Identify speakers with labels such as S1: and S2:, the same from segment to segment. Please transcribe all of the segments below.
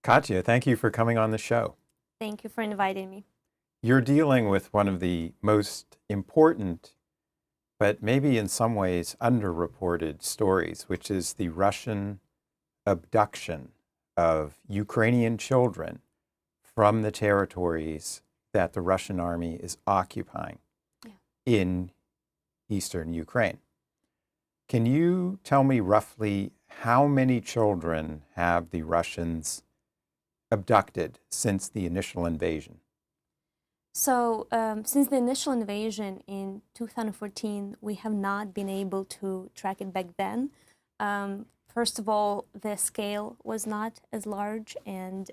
S1: Katya, thank you for coming on the show.
S2: Thank you for inviting me.
S1: You're dealing with one of the most important, but maybe in some ways underreported stories, which is the Russian abduction of Ukrainian children from the territories that the Russian army is occupying in eastern Ukraine. Can you tell me roughly how many children have the Russians abducted since the initial invasion?
S2: So, since the initial invasion in 2014, we have not been able to track it back then. First of all, the scale was not as large, and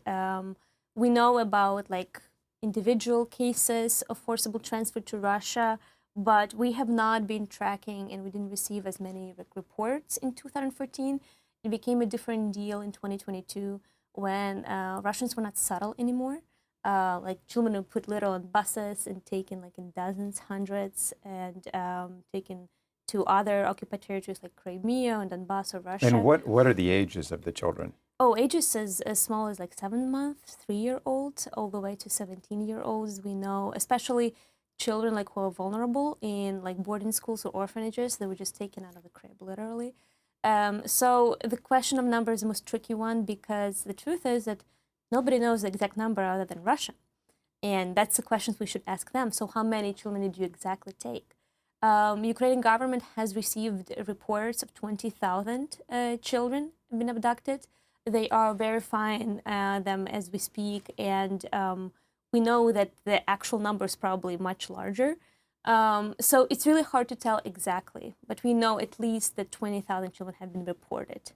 S2: we know about like individual cases of forcible transfer to Russia, but we have not been tracking, and we didn't receive as many reports in 2014. It became a different deal in 2022 when Russians were not subtle anymore. Like children were put literally on buses and taken like in dozens, hundreds, and taken to other occupied territories like Crimea and Donbass or Russia.
S1: And what are the ages of the children?
S2: Oh, ages as small as like 7 months, 3-year-olds, all the way to 17-year-olds. We know, especially children like who are vulnerable in like boarding schools or orphanages, they were just taken out of the crib, literally. So the question of number is the most tricky one, because the truth is that nobody knows the exact number other than Russia. And that's the questions we should ask them. So how many children did you exactly take? Ukrainian government has received reports of 20,000 children have been abducted. They are verifying them as we speak, and we know that the actual number is probably much larger. So it's really hard to tell exactly, but we know at least that 20,000 children have been reported.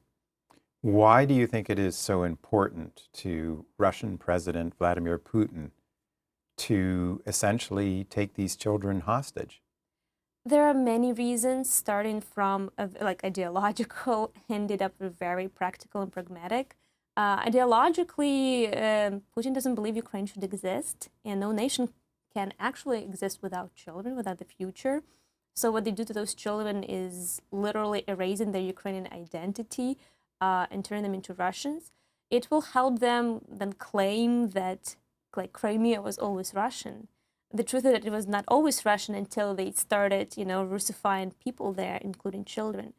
S1: Why do you think it is so important to Russian President Vladimir Putin to essentially take these children hostage?
S2: There are many reasons, starting from like ideological, ended up very practical and pragmatic. Ideologically, Putin doesn't believe Ukraine should exist, and no nation can actually exist without children, without the future. So what they do to those children is literally erasing their Ukrainian identity and turn them into Russians. It will help them then claim that like Crimea was always Russian. The truth is that it was not always Russian until they started, Russifying people there, including children.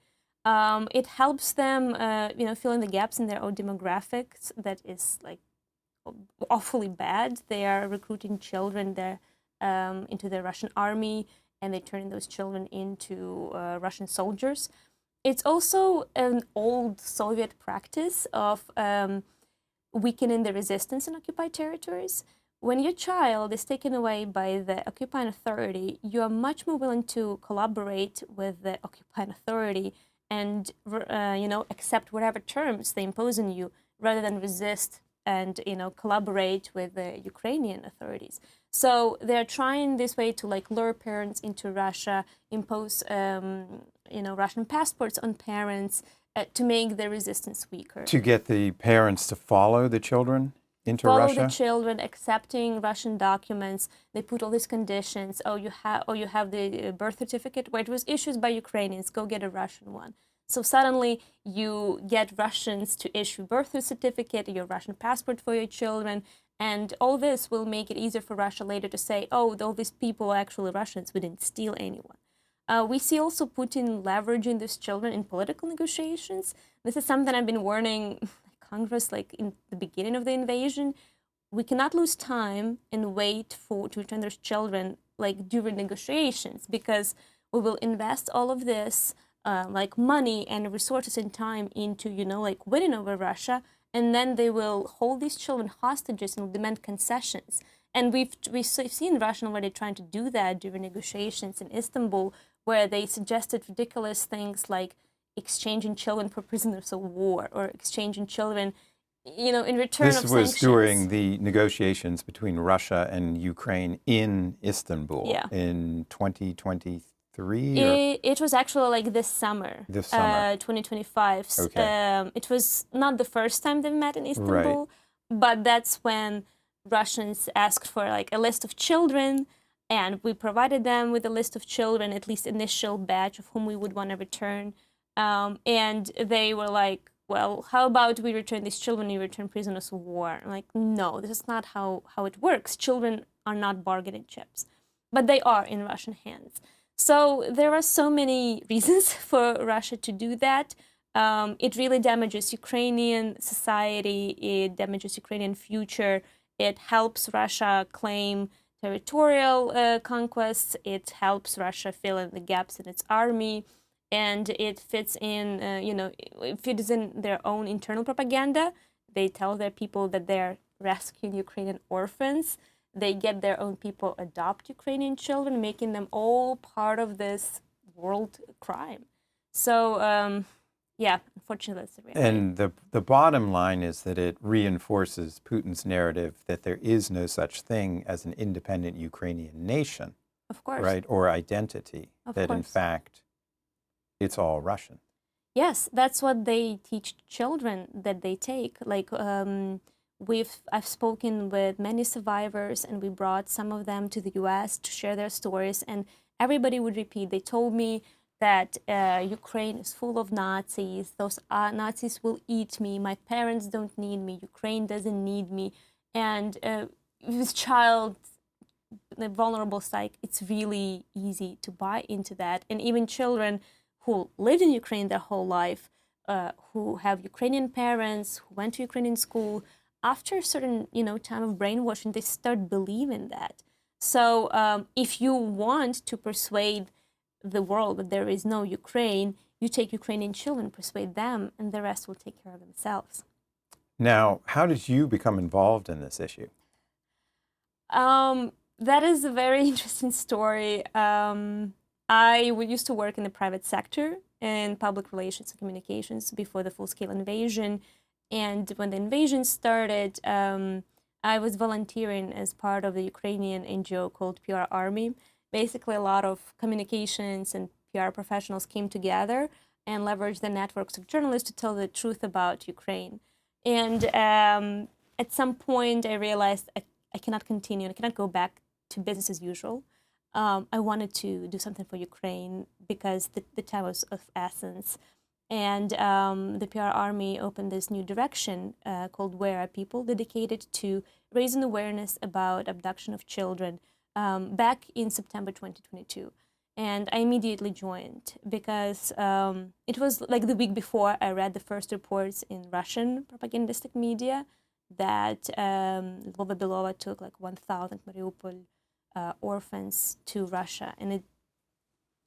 S2: It helps them, fill in the gaps in their own demographics that is like awfully bad. They are recruiting children there into the Russian army, and they turn those children into Russian soldiers. It's also an old Soviet practice of weakening the resistance in occupied territories. When your child is taken away by the occupying authority, you are much more willing to collaborate with the occupying authority and, accept whatever terms they impose on you, rather than resist and, collaborate with the Ukrainian authorities. So they're trying this way to like lure parents into Russia, impose, Russian passports on parents to make the resistance weaker.
S1: To get the parents to follow the children into
S2: Follow
S1: Russia?
S2: the children, accepting Russian documents. They put all these conditions. You have the birth certificate where it was issued by Ukrainians. Go get a Russian one. So suddenly you get Russians to issue birth certificate, your Russian passport for your children, and all this will make it easier for Russia later to say, oh, all these people are actually Russians. We didn't steal anyone. We see also Putin leveraging these children in political negotiations. This is something I've been warning Congress like in the beginning of the invasion. We cannot lose time and wait to return those children like during negotiations, because we will invest all of this like money and resources and time into like winning over Russia, and then they will hold these children hostages and demand concessions. And we've seen Russia already trying to do that during negotiations in Istanbul, where they suggested ridiculous things like exchanging children for prisoners of war, or exchanging children, in return of sanctions.
S1: This was during the negotiations between Russia and Ukraine in Istanbul in 2023?
S2: It was actually like this summer. 2025.
S1: Okay.
S2: It was not the first time they met in Istanbul, but that's when Russians asked for like a list of children, and we provided them with a list of children, at least initial batch of whom we would want to return. And they were like, well, how about we return these children, you return prisoners of war? I'm like, no, this is not how it works. Children are not bargaining chips, but they are in Russian hands. So there are so many reasons for Russia to do that. It really damages Ukrainian society, it damages Ukrainian future, it helps Russia claim territorial conquests, it helps Russia fill in the gaps in its army, and it fits in, it fits in their own internal propaganda. They tell their people that they're rescuing Ukrainian orphans. They get their own people adopt Ukrainian children, making them all part of this world crime. So, yeah, unfortunately, that's the reality.
S1: And the bottom line is that it reinforces Putin's narrative that there is no such thing as an independent Ukrainian nation,
S2: Of course.
S1: right, or identity,
S2: Of
S1: that in
S2: course.
S1: fact it's all Russian.
S2: Yes, that's what they teach children that they take. Like, I've spoken with many survivors, and we brought some of them to the U.S. to share their stories, and everybody would repeat. They told me that Ukraine is full of Nazis. Those Nazis will eat me. My parents don't need me. Ukraine doesn't need me. And this child, the vulnerable psyche, it's really easy to buy into that. And even children who lived in Ukraine their whole life, who have Ukrainian parents, who went to Ukrainian school, after a certain time of brainwashing, they start believing that. So if you want to persuade the world that there is no Ukraine, you take Ukrainian children, persuade them, and the rest will take care of themselves.
S1: Now, how did you become involved in this issue?
S2: That is a very interesting story. I used to work in the private sector in public relations and communications before the full-scale invasion. And when the invasion started, I was volunteering as part of the Ukrainian NGO called PR Army. Basically, a lot of communications and PR professionals came together and leveraged the networks of journalists to tell the truth about Ukraine. And at some point, I realized I cannot continue. I cannot go back to business as usual. I wanted to do something for Ukraine because the time was of essence. And the PR Army opened this new direction called Where Are People, dedicated to raising awareness about abduction of children back in September 2022. And I immediately joined because it was like the week before I read the first reports in Russian propagandistic media that Lvova Belova took like 1,000 Mariupol orphans to Russia. And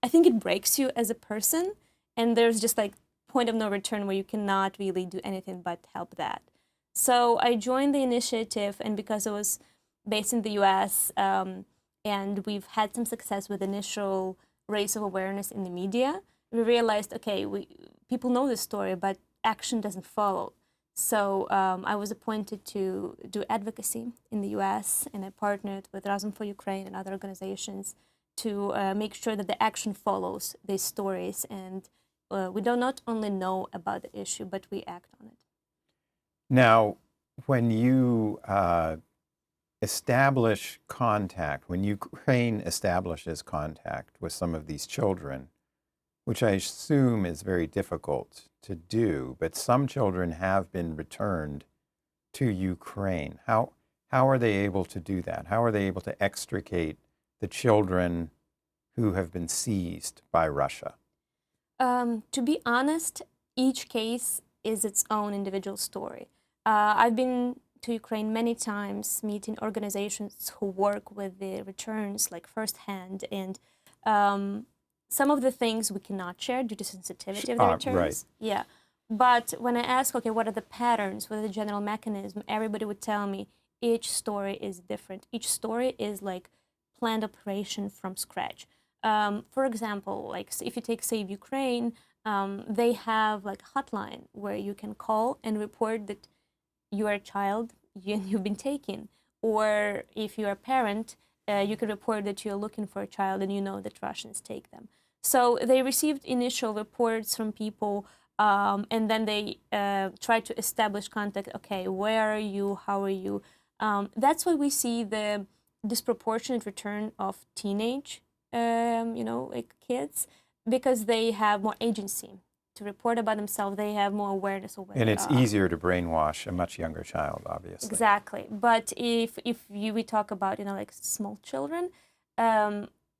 S2: I think it breaks you as a person. And there's just like point of no return where you cannot really do anything but help that. So I joined the initiative, and because it was based in the US, and we've had some success with initial raise of awareness in the media, we realized, okay, people know this story, but action doesn't follow. So I was appointed to do advocacy in the US, and I partnered with Razom for Ukraine and other organizations to make sure that the action follows these stories, and we do not only know about the issue, but we act on it.
S1: Now, when you establish contact, when Ukraine establishes contact with some of these children, which I assume is very difficult to do, but some children have been returned to Ukraine. How are they able to do that? How are they able to extricate the children who have been seized by Russia?
S2: To be honest, each case is its own individual story. I've been to Ukraine many times, meeting organizations who work with the returns like firsthand, and some of the things we cannot share due to sensitivity of the returns.
S1: Right.
S2: Yeah. But when I ask, okay, what are the patterns, what are the general mechanism, everybody would tell me each story is different. Each story is like planned operation from scratch. For example, like if you take Save Ukraine, they have like a hotline where you can call and report that you are a child, you've been taken. Or if you're a parent, you can report that you're looking for a child and you know that Russians take them. So they received initial reports from people, and then they try to establish contact. Okay, where are you? How are you? That's why we see the disproportionate return of teenage, like kids, because they have more agency. to report about themselves, they have more awareness of where
S1: And
S2: they
S1: it's
S2: are.
S1: easier to brainwash a much younger child, obviously.
S2: Exactly. But if we talk about, like small children,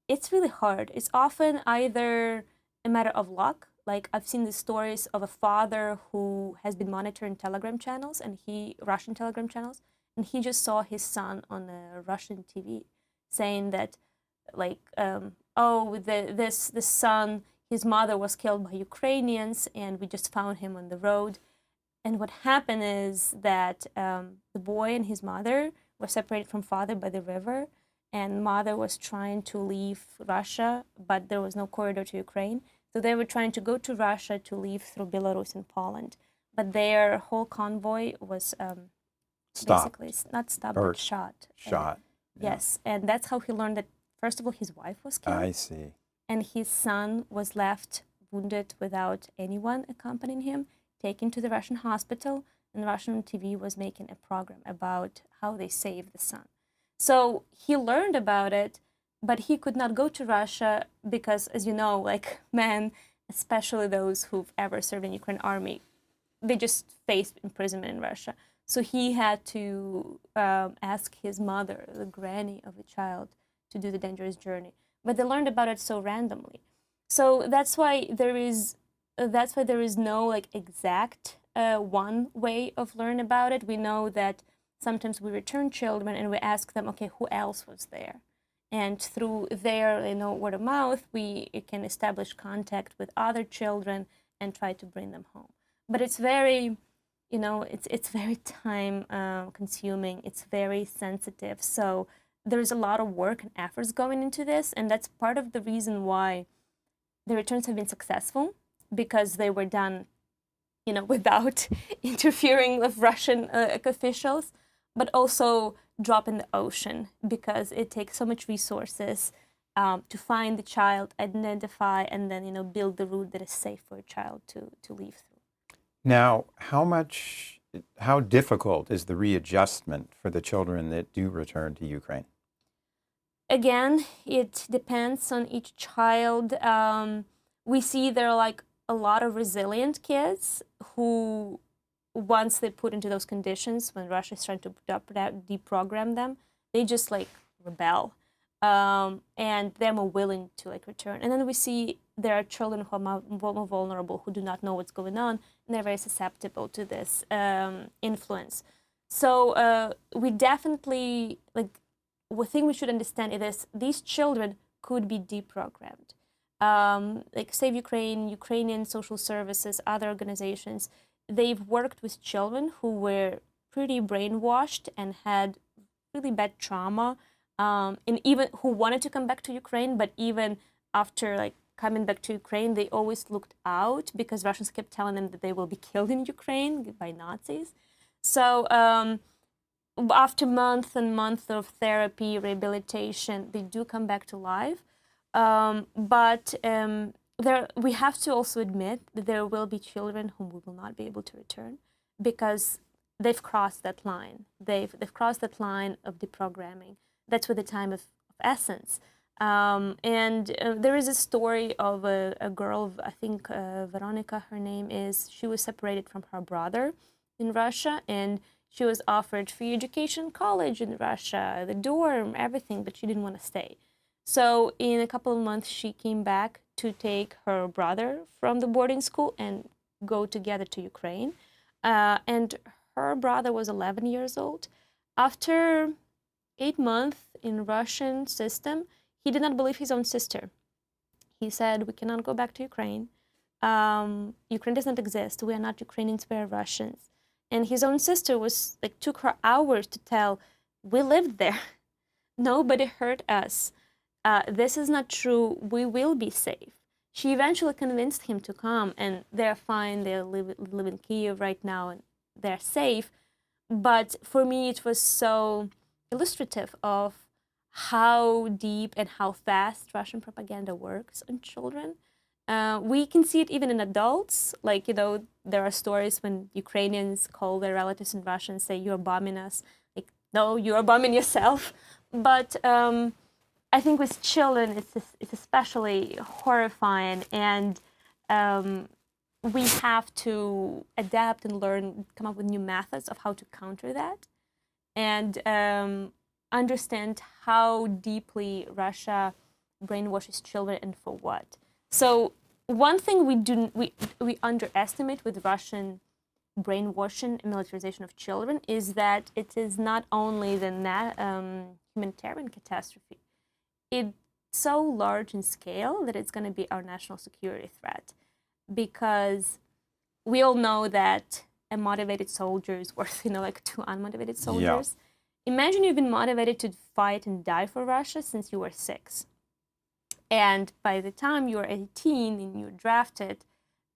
S2: it's really hard. It's often either a matter of luck. Like I've seen the stories of a father who has been monitoring Telegram channels Russian Telegram channels, and he just saw his son on a Russian TV saying that, like, this son, his mother was killed by Ukrainians, and we just found him on the road. And what happened is that the boy and his mother were separated from father by the river, and mother was trying to leave Russia, but there was no corridor to Ukraine. So they were trying to go to Russia to leave through Belarus and Poland. But their whole convoy was
S1: Stopped.
S2: basically not stopped,
S1: Or
S2: but shot.
S1: Shot.
S2: Yes, and that's how he learned that, first of all, his wife was killed.
S1: I see.
S2: And his son was left wounded without anyone accompanying him, taken to the Russian hospital, and Russian TV was making a program about how they saved the son. So he learned about it, but he could not go to Russia because, as you know, like men, especially those who've ever served in Ukraine army, they just faced imprisonment in Russia. So he had to ask his mother, the granny of the child, to do the dangerous journey. But they learned about it so randomly. So that's why there is no like exact one way of learning about it. We know that sometimes we return children and we ask them, okay, who else was there? And through their, word of mouth, we can establish contact with other children and try to bring them home. But it's very, it's very time consuming. It's very sensitive. So there's a lot of work and efforts going into this, and that's part of the reason why the returns have been successful, because they were done, without interfering with Russian officials, but also drop in the ocean, because it takes so much resources to find the child, identify, and then, build the route that is safe for a child to leave through.
S1: Now, how difficult is the readjustment for the children that do return to Ukraine?
S2: Again, it depends on each child. We see there are like a lot of resilient kids who, once they put into those conditions, when Russia is trying to deprogram them, they just like rebel, and they're more willing to like return. And then we see there are children who are more vulnerable, who do not know what's going on, and they're very susceptible to this influence. So we definitely one thing we should understand is these children could be deprogrammed. Like Save Ukraine, Ukrainian social services, other organizations, they've worked with children who were pretty brainwashed and had really bad trauma, and even who wanted to come back to Ukraine, but even after like coming back to Ukraine, they always looked out because Russians kept telling them that they will be killed in Ukraine by Nazis. So after months and months of therapy, rehabilitation, they do come back to life. But we have to also admit that there will be children whom we will not be able to return because they've crossed that line. They've crossed that line of deprogramming. That's with the time of essence. And there is a story of a girl, I think Veronica, her name is, she was separated from her brother in Russia, and she was offered free education, college in Russia, the dorm, everything, but she didn't want to stay. So in a couple of months, she came back to take her brother from the boarding school and go together to Ukraine. And her brother was 11 years old. After 8 months in Russian system, he did not believe his own sister. He said, we cannot go back to Ukraine. Ukraine does not exist. We are not Ukrainians, we are Russians. And his own sister was like, took her hours to tell, we lived there. Nobody hurt us. This is not true. We will be safe. She eventually convinced him to come, and they're fine. They live in Kyiv right now, and they're safe. But for me, it was so illustrative of how deep and how fast Russian propaganda works on children. We can see it even in adults. Like, there are stories when Ukrainians call their relatives in Russia and say, you're bombing us. Like, no, you're bombing yourself. But I think with children, it's especially horrifying. And we have to adapt and learn, come up with new methods of how to counter that, and understand how deeply Russia brainwashes children and for what. So one thing we underestimate with Russian brainwashing and militarization of children is that it is not only the humanitarian catastrophe. It's so large in scale that it's going to be our national security threat, because we all know that a motivated soldier is worth, like two unmotivated soldiers. Yeah. Imagine you've been motivated to fight and die for Russia since you were 6. And by the time you're 18 and you're drafted,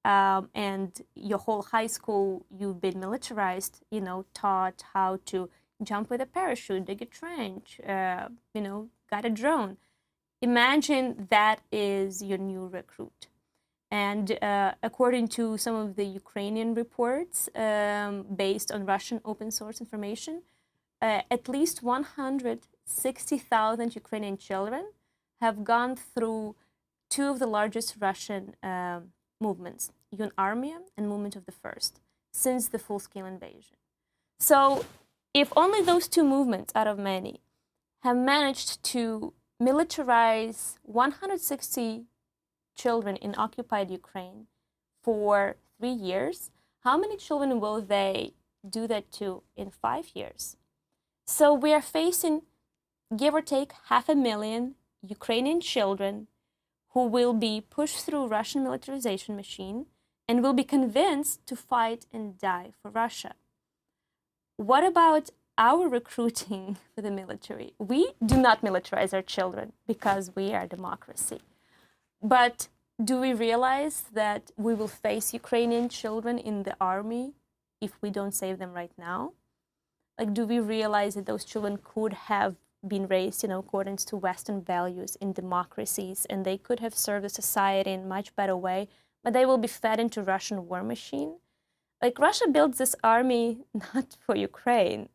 S2: and your whole high school, you've been militarized, taught how to jump with a parachute, dig a trench, got a drone. Imagine that is your new recruit. And according to some of the Ukrainian reports, based on Russian open source information, at least 160,000 Ukrainian children have gone through 2 of the largest Russian movements, Yun Army and Movement of the First, since the full-scale invasion. So if only those 2 movements out of many have managed to militarize 160 children in occupied Ukraine for 3 years, how many children will they do that to in 5 years? So we are facing, give or take, 500,000 Ukrainian children who will be pushed through Russian militarization machine and will be convinced to fight and die for Russia. What about our recruiting for the military? We do not militarize our children because we are a democracy. But do we realize that we will face Ukrainian children in the army if we don't save them right now? Like, do we realize that those children could have been raised, according to Western values in democracies, and they could have served the society in a much better way, but they will be fed into Russian war machine? Like, Russia builds this army not for Ukraine.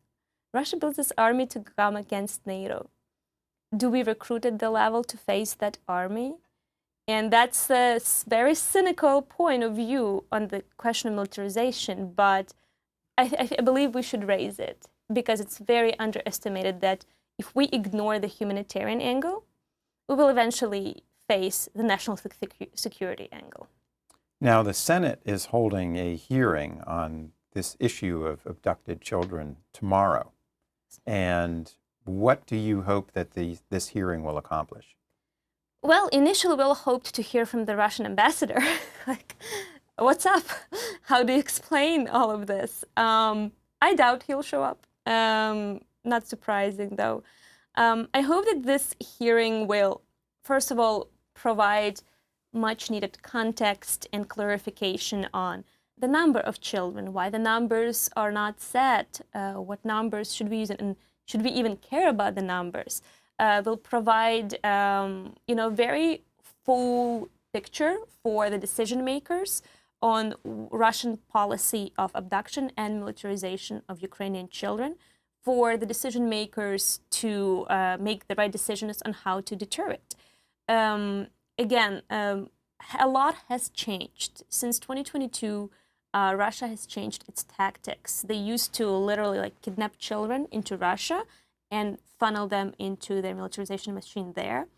S2: Russia builds this army to come against NATO. Do we recruit at the level to face that army? And that's a very cynical point of view on the question of militarization, but I believe we should raise it, because it's very underestimated that if we ignore the humanitarian angle, we will eventually face the national security angle.
S1: Now, the Senate is holding a hearing on this issue of abducted children tomorrow. And what do you hope that this hearing will accomplish?
S2: Well, initially we all hoped to hear from the Russian ambassador. Like, what's up? How do you explain all of this? I doubt he'll show up. Not surprising, though. I hope that this hearing will, first of all, provide much needed context and clarification on the number of children, why the numbers are not set, what numbers should we use, and should we even care about the numbers. Will provide, very full picture for the decision makers on Russian policy of abduction and militarization of Ukrainian children, for the decision makers to make the right decisions on how to deter it. Again, a lot has changed. Since 2022, Russia has changed its tactics. They used to literally kidnap children into Russia and funnel them into their militarization machine there.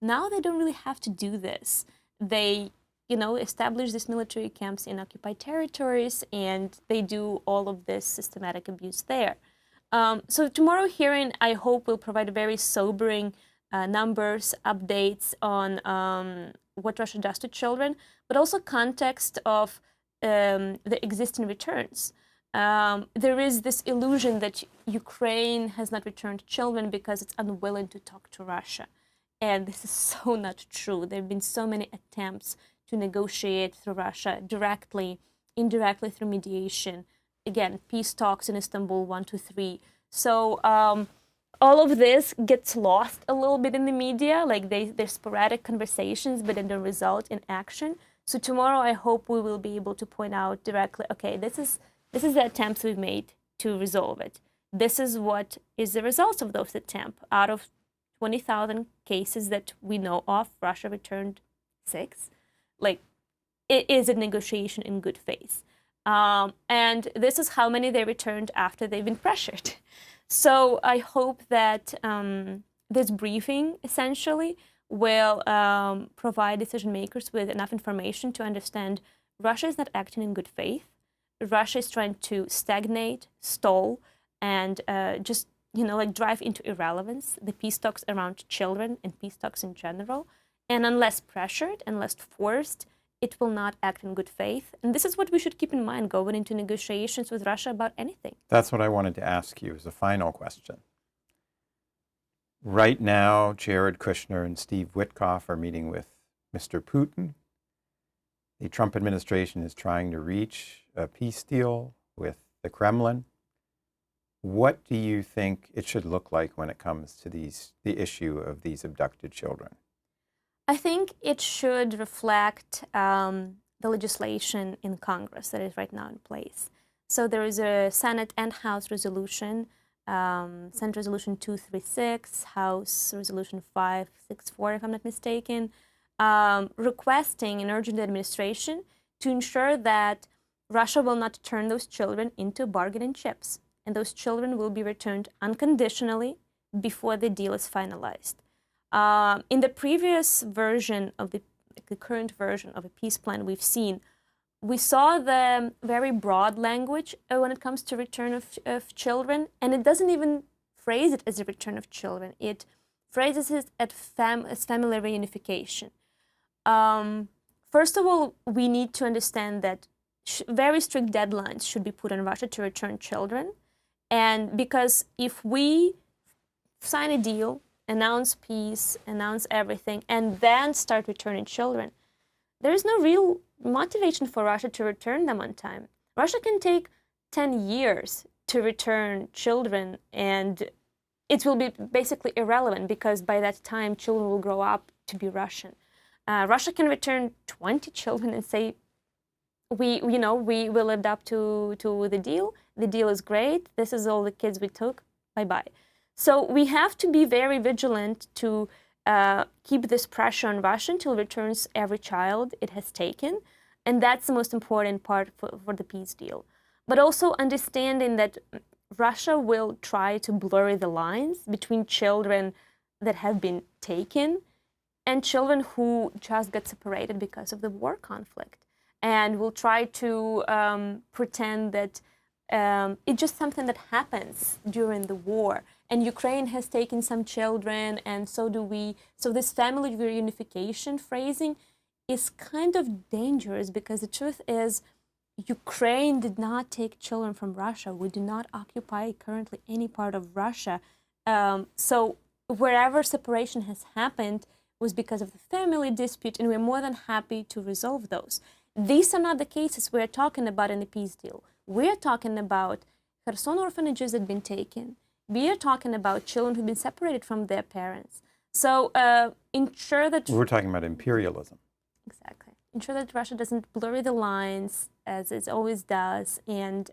S2: Now they don't really have to do this. They, establish these military camps in occupied territories, and they do all of this systematic abuse there. So tomorrow hearing, I hope, will provide very sobering numbers, updates on what Russia does to children, but also context of the existing returns. There is this illusion that Ukraine has not returned children because it's unwilling to talk to Russia. And this is so not true. There have been so many attempts to negotiate through Russia, directly, indirectly through mediation. Again, peace talks in Istanbul 1, 2, 3. So all of this gets lost a little bit in the media. They're sporadic conversations, but they don't result in action. So tomorrow, I hope we will be able to point out directly, okay, this is the attempts we've made to resolve it. This is what is the result of those attempts. Out of 20,000 cases that we know of, Russia returned 6. it is a negotiation in good faith. And this is how many they returned after they've been pressured. So I hope that this briefing essentially will provide decision makers with enough information to understand Russia is not acting in good faith. Russia is trying to stagnate, stall, and just drive into irrelevance the peace talks around children and peace talks in general. And unless pressured, unless forced, it will not act in good faith. And this is what we should keep in mind going into negotiations with Russia about anything.
S1: That's what I wanted to ask you as a final question. Right now, Jared Kushner and Steve Witkoff are meeting with Mr. Putin. The Trump administration is trying to reach a peace deal with the Kremlin. What do you think it should look like when it comes to the issue of these abducted children?
S2: I think it should reflect the legislation in Congress that is right now in place. So there is a Senate and House resolution, Senate Resolution 236, House Resolution 564, if I'm not mistaken, requesting and urging the administration to ensure that Russia will not turn those children into bargaining chips, and those children will be returned unconditionally before the deal is finalized. In the previous version of the current version of a peace plan we've seen, we saw the very broad language when it comes to return of children, and it doesn't even phrase it as a return of children. It phrases it as family reunification. First of all, we need to understand that very strict deadlines should be put on Russia to return children. And because if we sign a deal, announce peace, announce everything, and then start returning children, there is no real motivation for Russia to return them on time. Russia can take 10 years to return children, and it will be basically irrelevant because by that time, children will grow up to be Russian. Russia can return 20 children and say, we will adapt to the deal. The deal is great. This is all the kids we took. Bye-bye. So we have to be very vigilant to keep this pressure on Russia until it returns every child it has taken. And that's the most important part for the peace deal. But also understanding that Russia will try to blur the lines between children that have been taken and children who just got separated because of the war conflict. And will try to pretend that it's just something that happens during the war. And Ukraine has taken some children, and so do we. So this family reunification phrasing is kind of dangerous because the truth is Ukraine did not take children from Russia. We do not occupy currently any part of Russia. So wherever separation has happened was because of the family dispute, and we're more than happy to resolve those. These are not the cases we're talking about in the peace deal. We're talking about Kherson orphanages that have been taken. We are talking about children who've been separated from their parents. So ensure that...
S1: We're talking about imperialism.
S2: Exactly. Ensure that Russia doesn't blur the lines, as it always does, and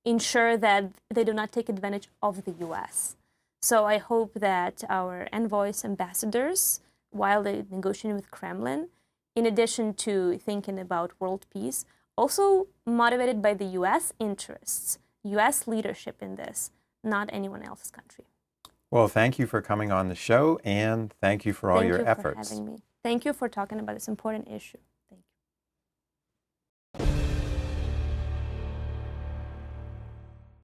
S2: ensure that they do not take advantage of the U.S. So I hope that our envoys, ambassadors, while they're negotiating with Kremlin, in addition to thinking about world peace, also motivated by the U.S. interests, U.S. leadership in this, not anyone else's country.
S1: Well, thank you for coming on the show, and thank you for all your efforts.
S2: Thank you for having me. Thank you for talking about this important issue.